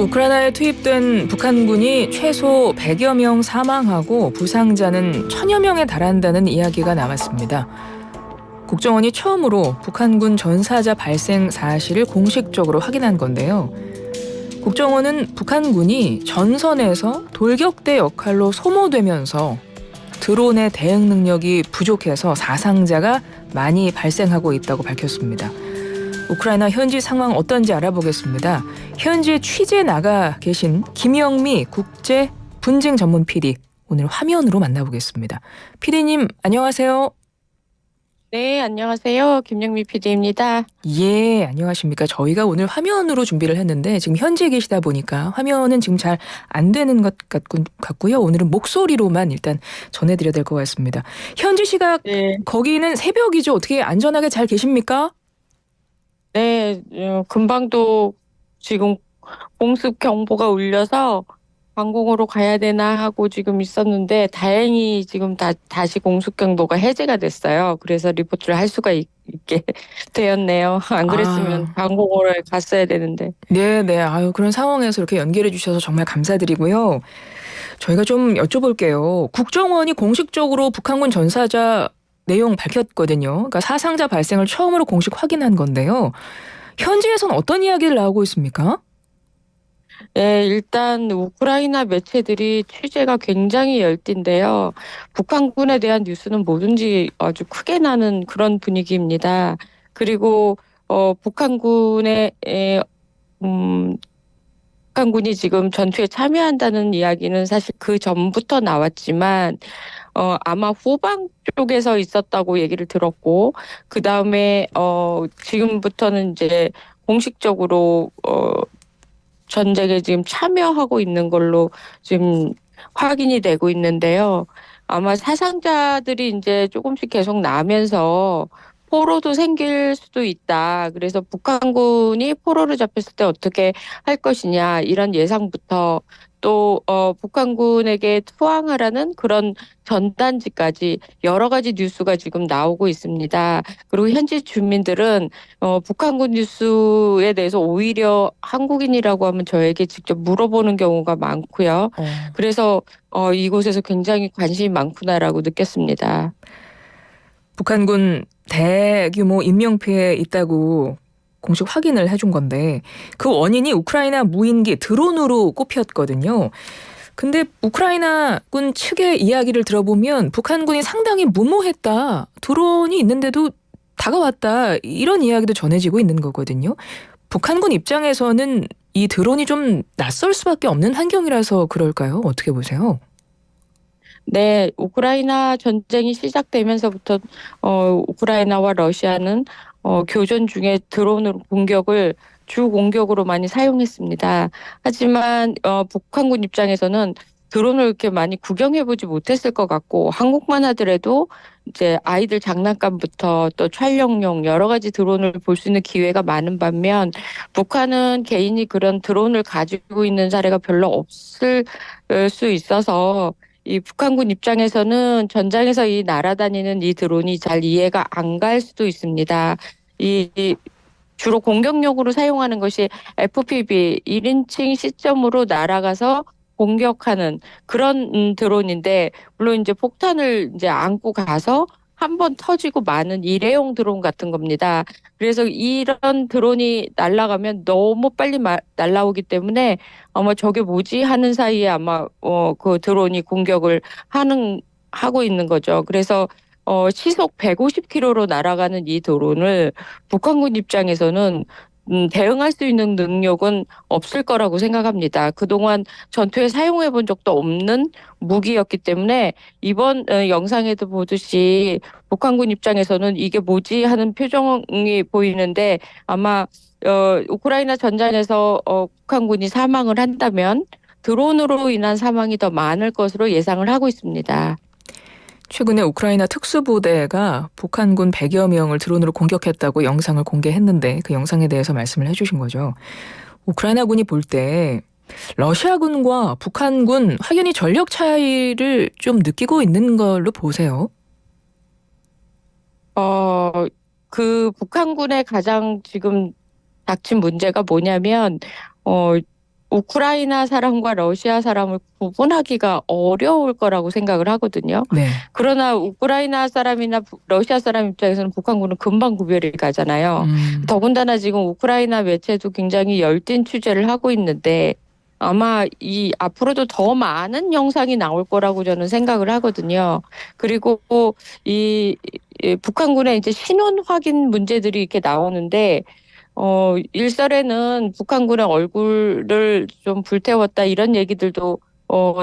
우크라이나에 투입된 북한군이 최소 100여 명 사망하고 부상자는 1000여 명에 달한다는 이야기가 나왔습니다. 국정원이 처음으로 북한군 전사자 발생 사실을 공식적으로 확인한 건데요. 국정원은 북한군이 전선에서 돌격대 역할로 소모되면서 드론의 대응 능력이 부족해서 사상자가 많이 발생하고 있다고 밝혔습니다. 우크라이나 현지 상황 어떤지 알아보겠습니다. 현지에 취재 나가 계신 김영미 국제 분쟁 전문 PD 오늘 화면으로 만나보겠습니다. PD님 안녕하세요. 네, 안녕하세요. 김영미 PD입니다. 예, 안녕하십니까. 저희가 오늘 화면으로 준비를 했는데 지금 현지에 계시다 보니까 화면은 지금 잘 안 되는 것 같고요. 오늘은 목소리로만 일단 전해드려야 될 것 같습니다. 현지 시각 네, 거기는 새벽이죠. 어떻게 안전하게 잘 계십니까? 네, 금방도 지금 공습 경보가 울려서 방공호로 가야 되나 하고 지금 있었는데 다행히 지금 다시 공습 경보가 해제가 됐어요. 그래서 리포트를 할 수가 있게 되었네요. 안 그랬으면 아, 방공호를 갔어야 되는데. 네. 아유, 그런 상황에서 이렇게 연결해 주셔서 정말 감사드리고요. 저희가 좀 여쭤볼게요. 국정원이 공식적으로 북한군 전사자 내용 밝혔거든요. 그러니까 사상자 발생을 처음으로 공식 확인한 건데요. 현지에선 어떤 이야기를 나오고 있습니까? 네, 일단 우크라이나 매체들이 취재가 굉장히 열띤데요. 북한군에 대한 뉴스는 뭐든지 아주 크게 나는 그런 분위기입니다. 그리고 북한군의 음, 북한군이 지금 전투에 참여한다는 이야기는 사실 그 전부터 나왔지만 아마 후방 쪽에서 있었다고 얘기를 들었고 그 다음에 지금부터는 이제 공식적으로 전쟁에 지금 참여하고 있는 걸로 지금 확인이 되고 있는데요. 아마 사상자들이 이제 조금씩 계속 나면서 포로도 생길 수도 있다. 그래서 북한군이 포로를 잡혔을 때 어떻게 할 것이냐 이런 예상부터 또 북한군에게 투항하라는 그런 전단지까지 여러 가지 뉴스가 지금 나오고 있습니다. 그리고 현지 주민들은 북한군 뉴스에 대해서 오히려 한국인이라고 하면 저에게 직접 물어보는 경우가 많고요. 어, 그래서 이곳에서 굉장히 관심이 많구나라고 느꼈습니다. 북한군 대규모 인명피해 있다고 공식 확인을 해준 건데 그 원인이 우크라이나 무인기 드론으로 꼽혔거든요. 근데 우크라이나군 측의 이야기를 들어보면 북한군이 상당히 무모했다. 드론이 있는데도 다가왔다. 이런 이야기도 전해지고 있는 거거든요. 북한군 입장에서는 이 드론이 좀 낯설 수밖에 없는 환경이라서 그럴까요? 어떻게 보세요? 네, 우크라이나 전쟁이 시작되면서부터 우크라이나와 러시아는 교전 중에 드론으로 공격을 주 공격으로 많이 사용했습니다. 하지만 북한군 입장에서는 드론을 이렇게 많이 구경해보지 못했을 것 같고 한국만 하더라도 이제 아이들 장난감부터 또 촬영용 여러 가지 드론을 볼 수 있는 기회가 많은 반면 북한은 개인이 그런 드론을 가지고 있는 사례가 별로 없을 수 있어서 이 북한군 입장에서는 전장에서 이 날아다니는 이 드론이 잘 이해가 안 갈 수도 있습니다. 이 주로 공격용으로 사용하는 것이 FPV 1인칭 시점으로 날아가서 공격하는 그런 드론인데 물론 이제 폭탄을 이제 안고 가서 한 번 터지고 마는 일회용 드론 같은 겁니다. 그래서 이런 드론이 날아가면 너무 빨리 날아오기 때문에 아마 저게 뭐지 하는 사이에 아마 그 드론이 공격을 하고 있는 거죠. 그래서 시속 150km로 날아가는 이 드론을 북한군 입장에서는 대응할 수 있는 능력은 없을 거라고 생각합니다. 그동안 전투에 사용해 본 적도 없는 무기였기 때문에 이번 영상에도 보듯이 북한군 입장에서는 이게 뭐지 하는 표정이 보이는데 아마 우크라이나 전장에서 북한군이 사망을 한다면 드론으로 인한 사망이 더 많을 것으로 예상을 하고 있습니다. 최근에 우크라이나 특수부대가 북한군 100여 명을 드론으로 공격했다고 영상을 공개했는데 그 영상에 대해서 말씀을 해주신 거죠. 우크라이나군이 볼 때 러시아군과 북한군 확연히 전력 차이를 좀 느끼고 있는 걸로 보세요. 어, 그 북한군의 가장 지금 닥친 문제가 뭐냐면, 어, 우크라이나 사람과 러시아 사람을 구분하기가 어려울 거라고 생각을 하거든요. 네. 그러나 우크라이나 사람이나 러시아 사람 입장에서는 북한군은 금방 구별이 가잖아요. 더군다나 지금 우크라이나 매체도 굉장히 열띤 취재를 하고 있는데 아마 이 앞으로도 더 많은 영상이 나올 거라고 저는 생각을 하거든요. 그리고 이 북한군의 이제 신원 확인 문제들이 이렇게 나오는데 일설에는 북한군의 얼굴을 좀 불태웠다 이런 얘기들도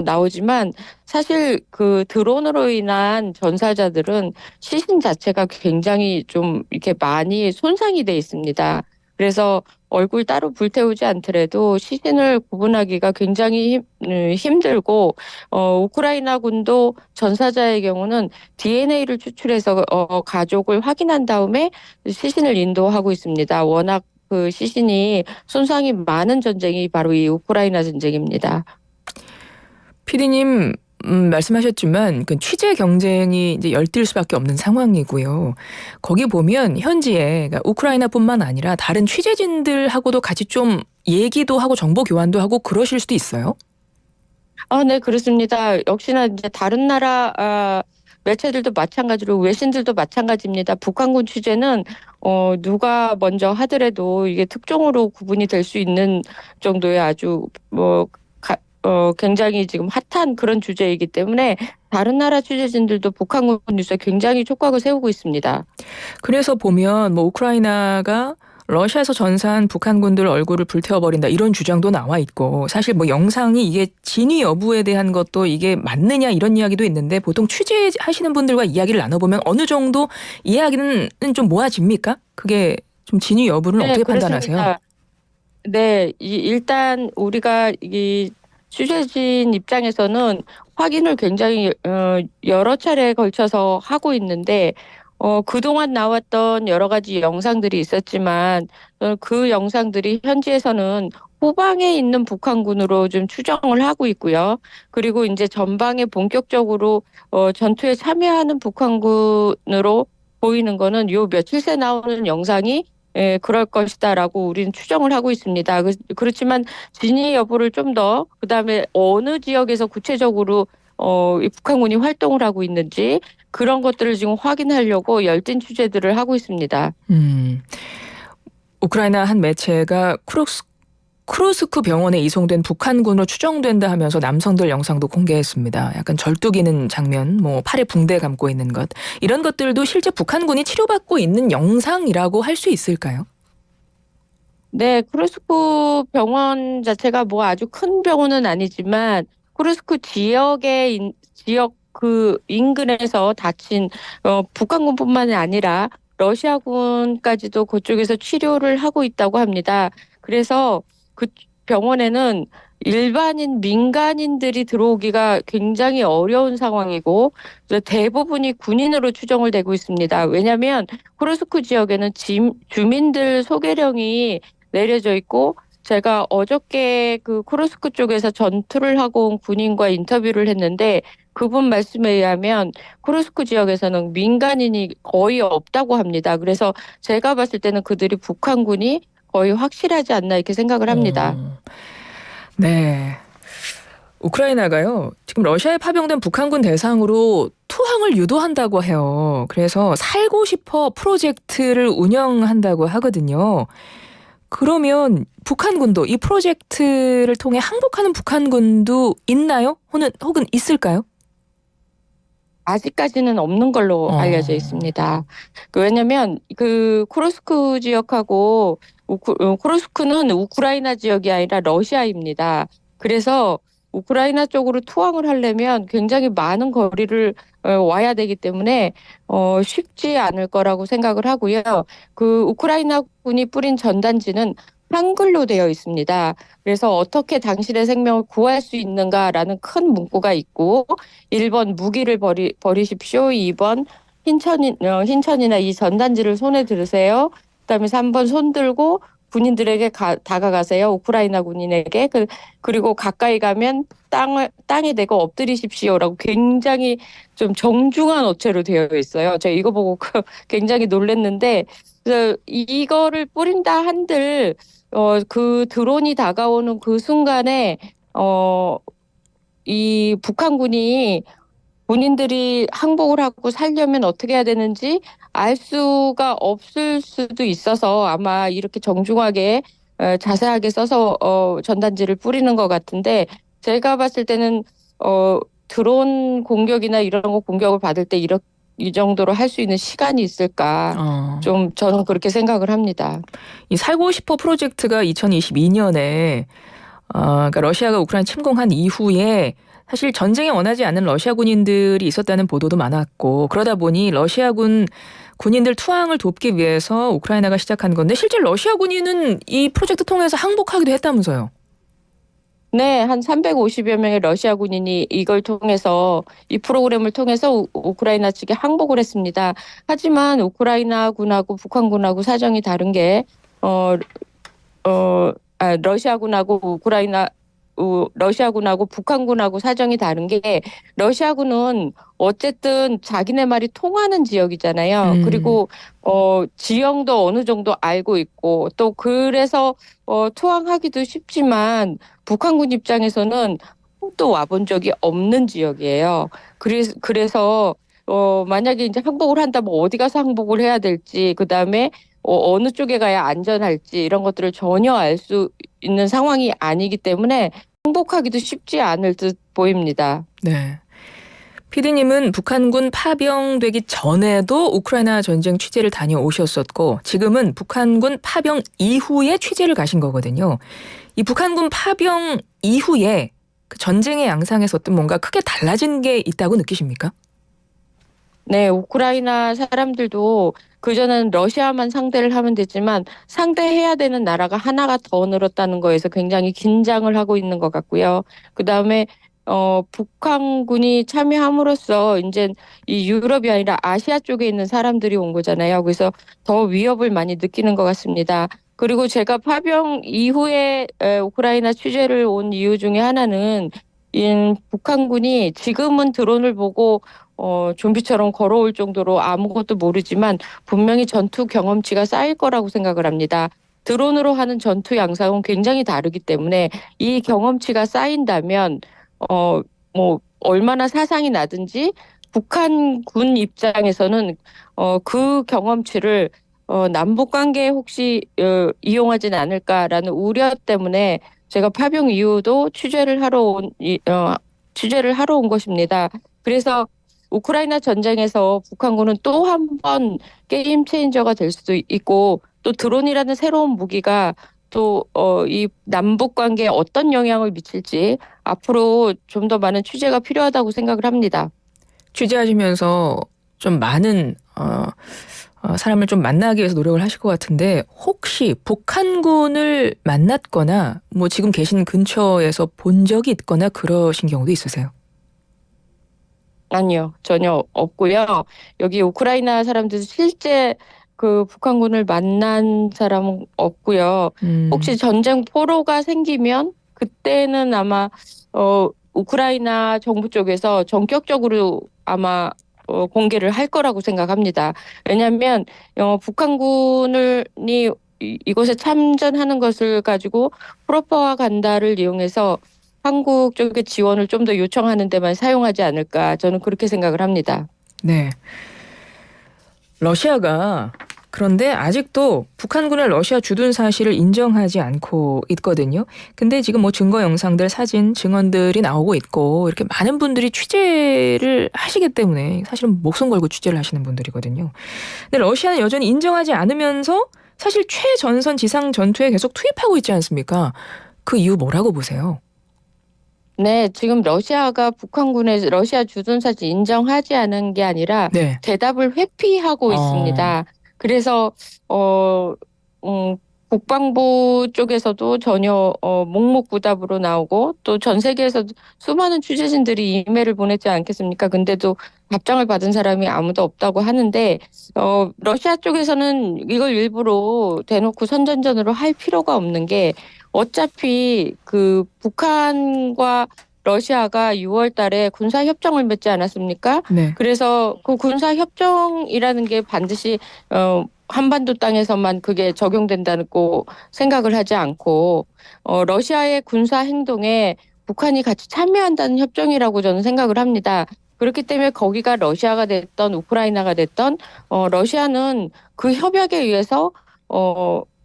나오지만 사실 그 드론으로 인한 전사자들은 시신 자체가 굉장히 좀 이렇게 많이 손상이 돼 있습니다. 그래서 얼굴 따로 불태우지 않더라도 시신을 구분하기가 굉장히 힘들고 우크라이나 군도 전사자의 경우는 DNA를 추출해서 가족을 확인한 다음에 시신을 인도하고 있습니다. 워낙 그 시신이 손상이 많은 전쟁이 바로 이 우크라이나 전쟁입니다. 피디님 말씀하셨지만 그 취재 경쟁이 이제 열뛸 수밖에 없는 상황이고요. 거기 보면 현지에 그러니까 우크라이나뿐만 아니라 다른 취재진들하고도 같이 좀 얘기도 하고 정보 교환도 하고 그러실 수도 있어요. 네, 그렇습니다. 역시나 이제 다른 나라 매체들도 마찬가지로 외신들도 마찬가지입니다. 북한군 취재는 누가 먼저 하더라도 이게 특종으로 구분이 될 수 있는 정도의 아주 굉장히 지금 핫한 그런 주제이기 때문에 다른 나라 취재진들도 북한군 뉴스에 굉장히 촉각을 세우고 있습니다. 그래서 보면 뭐 우크라이나가 러시아에서 전사한 북한군들 얼굴을 불태워버린다 이런 주장도 나와 있고 사실 뭐 영상이 이게 진위 여부에 대한 것도 이게 맞느냐 이런 이야기도 있는데 보통 취재하시는 분들과 이야기를 나눠보면 어느 정도 이야기는 좀 모아집니까? 그게 좀 진위 여부를 어떻게 판단하세요? 그렇습니다. 네, 일단 우리가 이 취재진 입장에서는 확인을 굉장히 여러 차례에 걸쳐서 하고 있는데 그동안 나왔던 여러 가지 영상들이 있었지만 그 영상들이 현지에서는 후방에 있는 북한군으로 좀 추정을 하고 있고요. 그리고 이제 전방에 본격적으로 전투에 참여하는 북한군으로 보이는 거는 요 며칠 새 나오는 영상이 그럴 것이다라고 우리는 추정을 하고 있습니다. 그렇지만 진위 여부를 좀 더 그다음에 어느 지역에서 구체적으로 이 북한군이 활동을 하고 있는지 그런 것들을 지금 확인하려고 열띤 취재들을 하고 있습니다. 우크라이나 한 매체가 쿠르스크 병원에 이송된 북한군으로 추정된다 하면서 남성들 영상도 공개했습니다. 약간 절뚝이는 장면, 뭐 팔에 붕대 감고 있는 것 이런 것들도 실제 북한군이 치료받고 있는 영상이라고 할 수 있을까요? 네, 쿠르스크 병원 자체가 뭐 아주 큰 병원은 아니지만 쿠르스크 지역 그 인근에서 다친 북한군뿐만이 아니라 러시아군까지도 그쪽에서 치료를 하고 있다고 합니다. 그래서 그 병원에는 일반인 민간인들이 들어오기가 굉장히 어려운 상황이고 대부분이 군인으로 추정을 되고 있습니다. 왜냐하면 쿠르스크 지역에는 주민들 소개령이 내려져 있고 제가 어저께 그 쿠르스크 쪽에서 전투를 하고 온 군인과 인터뷰를 했는데 그분 말씀에 의하면 쿠르스크 지역에서는 민간인이 거의 없다고 합니다. 그래서 제가 봤을 때는 그들이 북한군이 거의 확실하지 않나 이렇게 생각을 합니다. 네. 우크라이나가요. 지금 러시아에 파병된 북한군 대상으로 투항을 유도한다고 해요. 그래서 살고 싶어 프로젝트를 운영한다고 하거든요. 그러면 북한군도 이 프로젝트를 통해 항복하는 북한군도 있나요? 혹은 있을까요? 아직까지는 없는 걸로 알려져 있습니다. 왜냐하면 그 쿠르스크 지역하고 쿠르스크는 우크라이나 지역이 아니라 러시아입니다. 그래서 우크라이나 쪽으로 투항을 하려면 굉장히 많은 거리를 와야 되기 때문에 쉽지 않을 거라고 생각을 하고요. 그 우크라이나 군이 뿌린 전단지는 한글로 되어 있습니다. 그래서 어떻게 당신의 생명을 구할 수 있는가라는 큰 문구가 있고 1번 무기를 버리십시오. 2번 흰천이나 이 전단지를 손에 들으세요. 그다음에 3번 손 들고 군인들에게 다가가세요. 우크라이나 군인에게. 그리고 가까이 가면 땅에 대고 엎드리십시오라고 굉장히 좀 정중한 어체로 되어 있어요. 제가 이거 보고 굉장히 놀랐는데 이거를 뿌린다 한들 그 드론이 다가오는 그 순간에 이 북한군이 본인들이 항복을 하고 살려면 어떻게 해야 되는지 알 수가 없을 수도 있어서 아마 이렇게 정중하게 자세하게 써서 전단지를 뿌리는 것 같은데, 제가 봤을 때는 드론 공격이나 이런 거 공격을 받을 때 이 정도로 할 수 있는 시간이 있을까, 어. 좀 저는 그렇게 생각을 합니다. 이 살고 싶어 프로젝트가 2022년에 그러니까 러시아가 우크라이나 침공한 이후에 사실 전쟁에 원하지 않는 러시아 군인들이 있었다는 보도도 많았고, 그러다 보니 러시아군 군인들 투항을 돕기 위해서 우크라이나가 시작한 건데, 실제 러시아 군인은 이 프로젝트 통해서 항복하기도 했다면서요. 네, 한 350여 명의 러시아 군인이 이걸 통해서, 이 프로그램을 통해서 우크라이나 측에 항복을 했습니다. 하지만 우크라이나 군하고 북한군하고 사정이 다른 게, 어, 러시아군하고 러시아군하고 북한군하고 사정이 다른 게, 러시아군은 어쨌든 자기네 말이 통하는 지역이잖아요. 음, 그리고 지형도 어느 정도 알고 있고, 또 그래서 투항하기도 쉽지만, 북한군 입장에서는 또 와본 적이 없는 지역이에요. 그래서 만약에 이제 항복을 한다면 어디 가서 항복을 해야 될지, 그다음에 어느 쪽에 가야 안전할지, 이런 것들을 전혀 알 수 있는 상황이 아니기 때문에 항복하기도 쉽지 않을 듯 보입니다. 네. 피디님은 북한군 파병되기 전에도 우크라이나 전쟁 취재를 다녀오셨었고, 지금은 북한군 파병 이후에 취재를 가신 거거든요. 이 북한군 파병 이후에 그 전쟁의 양상에서 어떤 뭔가 크게 달라진 게 있다고 느끼십니까? 네, 우크라이나 사람들도 그전에는 러시아만 상대를 하면 되지만, 상대해야 되는 나라가 하나가 더 늘었다는 거에서 굉장히 긴장을 하고 있는 것 같고요. 그다음에 북한군이 참여함으로써 이제 이 유럽이 아니라 아시아 쪽에 있는 사람들이 온 거잖아요. 그래서 더 위협을 많이 느끼는 것 같습니다. 그리고 제가 파병 이후에 우크라이나 취재를 온 이유 중에 하나는, 이 북한군이 지금은 드론을 보고 좀비처럼 걸어올 정도로 아무것도 모르지만 분명히 전투 경험치가 쌓일 거라고 생각을 합니다. 드론으로 하는 전투 양상은 굉장히 다르기 때문에, 이 경험치가 쌓인다면 뭐 얼마나 사상이 나든지 북한군 입장에서는 그 경험치를 남북 관계에 혹시 이용하지는 않을까라는 우려 때문에 제가 파병 이후도 취재를 하러 온 것입니다. 그래서 우크라이나 전쟁에서 북한군은 또 한 번 게임 체인저가 될 수도 있고, 또 드론이라는 새로운 무기가 또 이 남북 관계에 어떤 영향을 미칠지 앞으로 좀 더 많은 취재가 필요하다고 생각을 합니다. 취재하시면서 좀 많은 사람을 좀 만나기 위해서 노력을 하실 것 같은데, 혹시 북한군을 만났거나 뭐 지금 계신 근처에서 본 적이 있거나 그러신 경우도 있으세요? 아니요, 전혀 없고요. 여기 우크라이나 사람들 실제 그 북한군을 만난 사람은 없고요. 음, 혹시 전쟁 포로가 생기면 그때는 아마 우크라이나 정부 쪽에서 전격적으로 아마 공개를 할 거라고 생각합니다. 왜냐하면 북한군이 이곳에 참전하는 것을 가지고 프로파간다를 이용해서 한국 쪽의 지원을 좀 더 요청하는 데만 사용하지 않을까, 저는 그렇게 생각을 합니다. 네. 러시아가 그런데 아직도 북한군을 러시아 주둔 사실을 인정하지 않고 있거든요. 근데 지금 뭐 증거 영상들, 사진, 증언들이 나오고 있고, 이렇게 많은 분들이 취재를 하시기 때문에 사실은 목숨 걸고 취재를 하시는 분들이거든요. 근데 러시아는 여전히 인정하지 않으면서 사실 최전선 지상 전투에 계속 투입하고 있지 않습니까? 그 이유 뭐라고 보세요? 네, 지금 러시아가 북한군의 러시아 주둔 사실 인정하지 않은 게 아니라 네. 대답을 회피하고 어, 있습니다. 그래서 어, 국방부 쪽에서도 전혀 묵묵부답으로 나오고, 또 전 세계에서 수많은 취재진들이 이메일을 보냈지 않겠습니까? 근데도 답장을 받은 사람이 아무도 없다고 하는데, 러시아 쪽에서는 이걸 일부러 대놓고 선전전으로 할 필요가 없는 게, 어차피 그 북한과 러시아가 6월 달에 군사 협정을 맺지 않았습니까? 네. 그래서 그 군사 협정이라는 게 반드시 한반도 땅에서만 그게 적용된다고 생각을 하지 않고 러시아의 군사 행동에 북한이 같이 참여한다는 협정이라고 저는 생각을 합니다. 그렇기 때문에 거기가 러시아가 됐던 우크라이나가 됐던 러시아는 그 협약에 의해서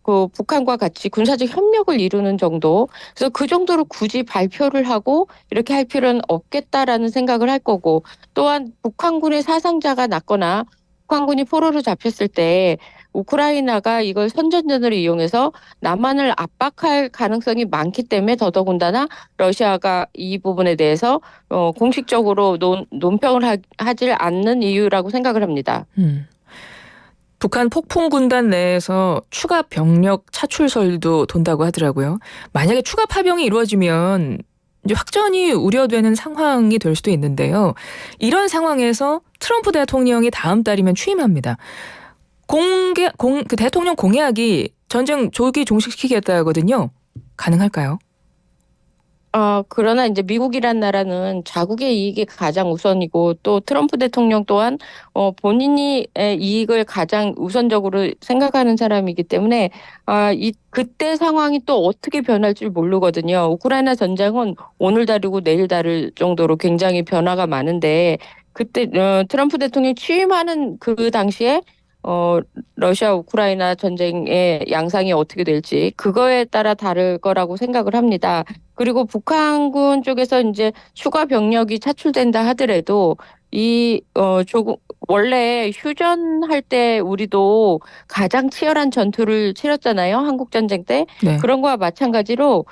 그 북한과 같이 군사적 협력을 이루는 정도. 그래서 그 정도로 굳이 발표를 하고 이렇게 할 필요는 없겠다라는 생각을 할 거고, 또한 북한군의 사상자가 났거나 북한군이 포로로 잡혔을 때 우크라이나가 이걸 선전전으로 이용해서 남한을 압박할 가능성이 많기 때문에 더더군다나 러시아가 이 부분에 대해서 공식적으로 논평을 하질 않는 이유라고 생각을 합니다. 북한 폭풍 군단 내에서 추가 병력 차출설도 돈다고 하더라고요. 만약에 추가 파병이 이루어지면 이제 확전이 우려되는 상황이 될 수도 있는데요. 이런 상황에서 트럼프 대통령이 다음 달이면 취임합니다. 그 대통령 공약이 전쟁 조기 종식시키겠다거든요. 가능할까요? 그러나 이제 미국이란 나라는 자국의 이익이 가장 우선이고 또 트럼프 대통령 또한 본인이 이익을 가장 우선적으로 생각하는 사람이기 때문에 그때 상황이 또 어떻게 변할지 모르거든요. 우크라이나 전쟁은 오늘 다르고 내일 다를 정도로 굉장히 변화가 많은데 그때 트럼프 대통령이 취임하는 그 당시에 러시아 우크라이나 전쟁의 양상이 어떻게 될지 그거에 따라 다를 거라고 생각을 합니다. 그리고 북한군 쪽에서 이제 추가 병력이 차출된다 하더라도 조금 원래 휴전할 때 우리도 가장 치열한 전투를 치렀잖아요. 한국 전쟁 때. 네. 그런 거와 마찬가지로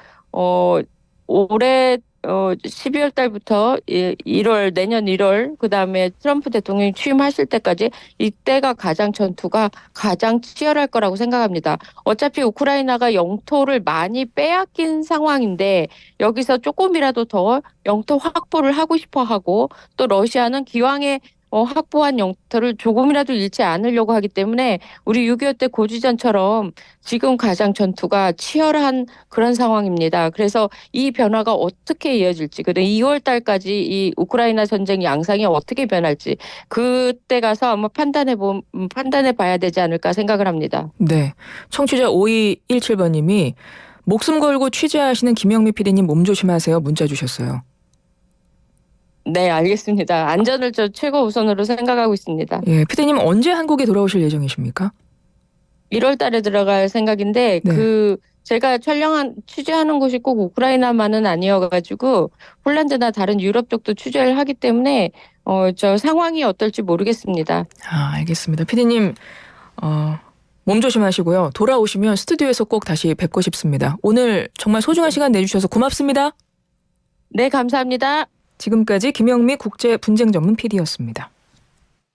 올해 12월 달부터 1월 내년 1월 그다음에 트럼프 대통령이 취임하실 때까지 이때가 전투가 가장 치열할 거라고 생각합니다. 어차피 우크라이나가 영토를 많이 빼앗긴 상황인데 여기서 조금이라도 더 영토 확보를 하고 싶어 하고 또 러시아는 기왕에 확보한 영토를 조금이라도 잃지 않으려고 하기 때문에 우리 6.25 때 고지전처럼 지금 가장 전투가 치열한 그런 상황입니다. 그래서 이 변화가 어떻게 이어질지, 그리고 2월 달까지 이 우크라이나 전쟁 양상이 어떻게 변할지 그때 가서 아마 판단해 봐야 되지 않을까 생각을 합니다. 네. 청취자 5217번님이 목숨 걸고 취재하시는 김영미 PD님 몸 조심하세요. 문자 주셨어요. 네, 알겠습니다. 안전을 저 최고 우선으로 생각하고 있습니다. 예, PD님 언제 한국에 돌아오실 예정이십니까? 1월 달에 들어갈 생각인데 네. 제가 취재하는 곳이 꼭 우크라이나만은 아니어가지고 폴란드나 다른 유럽 쪽도 취재를 하기 때문에 저 상황이 어떨지 모르겠습니다. 알겠습니다. PD님 몸 조심하시고요. 돌아오시면 스튜디오에서 꼭 다시 뵙고 싶습니다. 오늘 정말 소중한 시간 내주셔서 고맙습니다. 네, 감사합니다. 지금까지 김영미 국제분쟁전문 PD였습니다.